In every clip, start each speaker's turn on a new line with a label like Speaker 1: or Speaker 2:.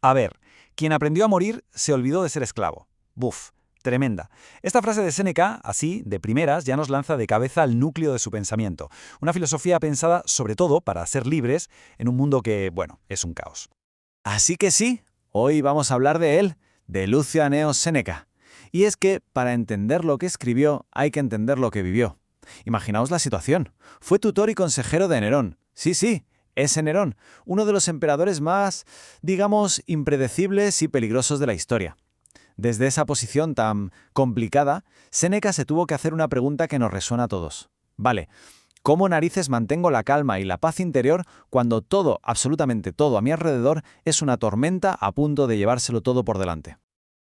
Speaker 1: A ver, quien aprendió a morir se olvidó de ser esclavo. Buf, tremenda. Esta frase de Séneca, así, de primeras, ya nos lanza de cabeza al núcleo de su pensamiento. Una filosofía pensada, sobre todo, para ser libres en un mundo que, bueno, es un caos.
Speaker 2: Así que sí, hoy vamos a hablar de él, de Lucio Anneo Séneca. Y es que, para entender lo que escribió, hay que entender lo que vivió. Imaginaos la situación. Fue tutor y consejero de Nerón. Sí, ese Nerón, uno de los emperadores más, digamos, impredecibles y peligrosos de la historia. Desde esa posición tan complicada, Séneca se tuvo que hacer una pregunta que nos resuena a todos. Vale, ¿cómo narices mantengo la calma y la paz interior cuando todo, absolutamente todo a mi alrededor, es una tormenta a punto de llevárselo todo por delante?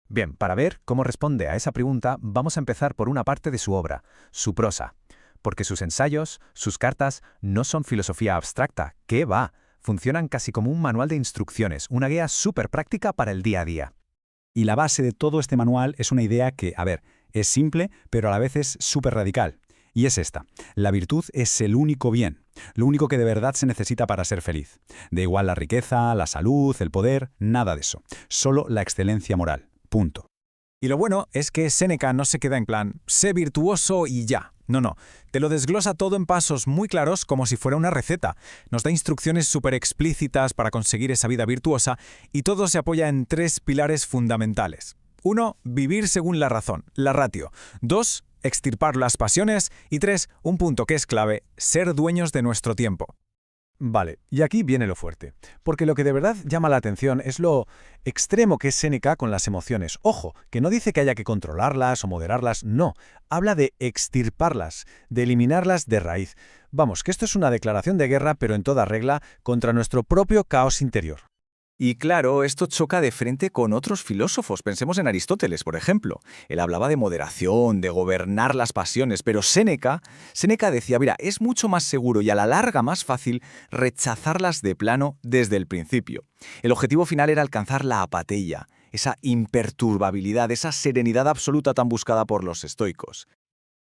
Speaker 3: Bien, para ver cómo responde a esa pregunta, vamos a empezar por una parte de su obra, su prosa. Porque sus ensayos, sus cartas, no son filosofía abstracta, ¿qué va? Funcionan casi como un manual de instrucciones, una guía súper práctica para el día a día.
Speaker 4: Y la base de todo este manual es una idea que, es simple, pero a la vez es súper radical. Y es esta: la virtud es el único bien, lo único que de verdad se necesita para ser feliz. Da igual la riqueza, la salud, el poder, nada de eso. Solo la excelencia moral. Punto.
Speaker 3: Y lo bueno es que Séneca no se queda en plan, sé virtuoso y ya. No, te lo desglosa todo en pasos muy claros como si fuera una receta. Nos da instrucciones súper explícitas para conseguir esa vida virtuosa y todo se apoya en 3 pilares fundamentales. 1. Vivir según la razón, la ratio. 2. Extirpar las pasiones. Y 3. Un punto que es clave, ser dueños de nuestro tiempo.
Speaker 5: Vale, y aquí viene lo fuerte, porque lo que de verdad llama la atención es lo extremo que es Séneca con las emociones. Ojo, que no dice que haya que controlarlas o moderarlas, no, habla de extirparlas, de eliminarlas de raíz. Vamos, que esto es una declaración de guerra, pero en toda regla, contra nuestro propio caos interior.
Speaker 2: Y claro, esto choca de frente con otros filósofos. Pensemos en Aristóteles, por ejemplo. Él hablaba de moderación, de gobernar las pasiones, pero Séneca decía, mira, es mucho más seguro y a la larga más fácil rechazarlas de plano desde el principio. El objetivo final era alcanzar la apateia, esa imperturbabilidad, esa serenidad absoluta tan buscada por los estoicos.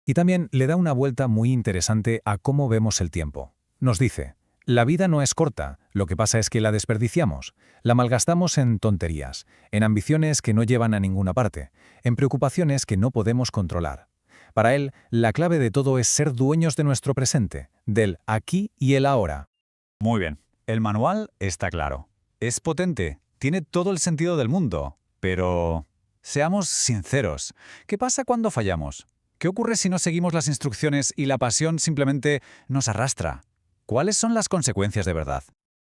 Speaker 3: Y también le da una vuelta muy interesante a cómo vemos el tiempo. Nos dice: la vida no es corta, lo que pasa es que la desperdiciamos, la malgastamos en tonterías, en ambiciones que no llevan a ninguna parte, en preocupaciones que no podemos controlar. Para él, la clave de todo es ser dueños de nuestro presente, del aquí y el ahora.
Speaker 4: Muy bien, el manual está claro. Es potente, tiene todo el sentido del mundo, pero seamos sinceros, ¿qué pasa cuando fallamos? ¿Qué ocurre si no seguimos las instrucciones y la pasión simplemente nos arrastra? ¿Cuáles son las consecuencias de verdad?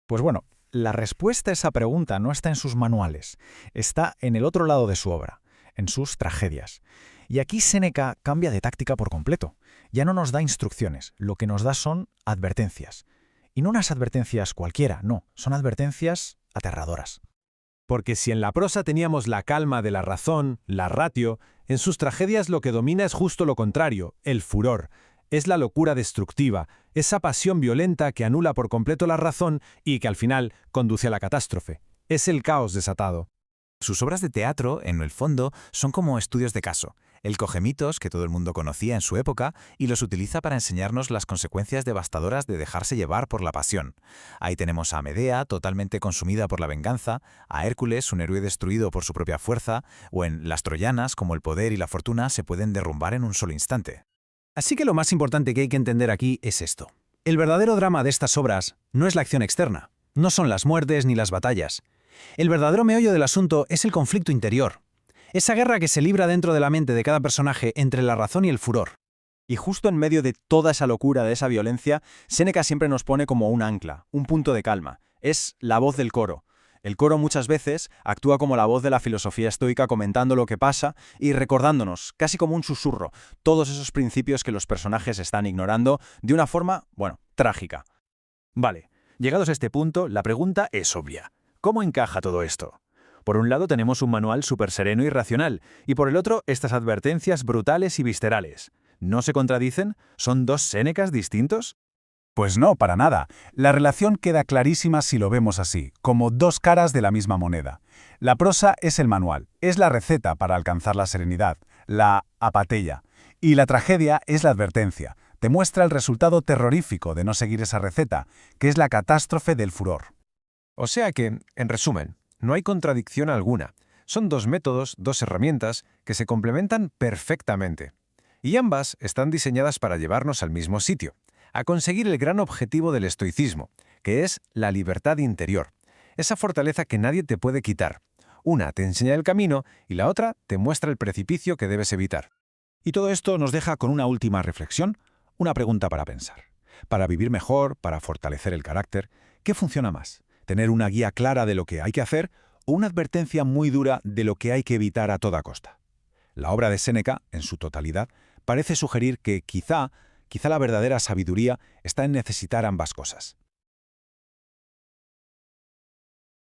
Speaker 5: Pues bueno, la respuesta a esa pregunta no está en sus manuales, está en el otro lado de su obra, en sus tragedias. Y aquí Séneca cambia de táctica por completo. Ya no nos da instrucciones, lo que nos da son advertencias. Y no unas advertencias cualquiera, no, son advertencias aterradoras.
Speaker 6: Porque si en la prosa teníamos la calma de la razón, la ratio, en sus tragedias lo que domina es justo lo contrario, el furor. Es la locura destructiva, esa pasión violenta que anula por completo la razón y que al final conduce a la catástrofe. Es el caos desatado.
Speaker 2: Sus obras de teatro, en el fondo, son como estudios de caso. Él coge mitos que todo el mundo conocía en su época y los utiliza para enseñarnos las consecuencias devastadoras de dejarse llevar por la pasión. Ahí tenemos a Medea, totalmente consumida por la venganza, a Hércules, un héroe destruido por su propia fuerza, o en Las Troyanas, como el poder y la fortuna se pueden derrumbar en un solo instante.
Speaker 6: Así que lo más importante que hay que entender aquí es esto. El verdadero drama de estas obras no es la acción externa, no son las muertes ni las batallas. El verdadero meollo del asunto es el conflicto interior. Esa guerra que se libra dentro de la mente de cada personaje entre la razón y el furor.
Speaker 5: Y justo en medio de toda esa locura, de esa violencia, Séneca siempre nos pone como un ancla, un punto de calma. Es la voz del coro. El coro muchas veces actúa como la voz de la filosofía estoica comentando lo que pasa y recordándonos, casi como un susurro, todos esos principios que los personajes están ignorando de una forma, trágica.
Speaker 7: Vale, llegados a este punto, la pregunta es obvia. ¿Cómo encaja todo esto? Por un lado tenemos un manual súper sereno y racional, y por el otro estas advertencias brutales y viscerales. ¿No se contradicen? ¿Son dos Sénecas distintos?
Speaker 4: Pues no, para nada. La relación queda clarísima si lo vemos así, como dos caras de la misma moneda. La prosa es el manual, es la receta para alcanzar la serenidad, la apateia. Y la tragedia es la advertencia, te muestra el resultado terrorífico de no seguir esa receta, que es la catástrofe del furor.
Speaker 6: O sea que, en resumen, No hay contradicción alguna. Son dos métodos, dos herramientas que se complementan perfectamente. Y ambas están diseñadas para llevarnos al mismo sitio, a conseguir el gran objetivo del estoicismo, que es la libertad interior, esa fortaleza que nadie te puede quitar. Una te enseña el camino y la otra te muestra el precipicio que debes evitar.
Speaker 4: Y todo esto nos deja con una última reflexión, una pregunta para pensar. Para vivir mejor, para fortalecer el carácter, ¿qué funciona más? ¿Tener una guía clara de lo que hay que hacer o una advertencia muy dura de lo que hay que evitar a toda costa? La obra de Séneca, en su totalidad, parece sugerir que quizá la verdadera sabiduría está en necesitar ambas cosas.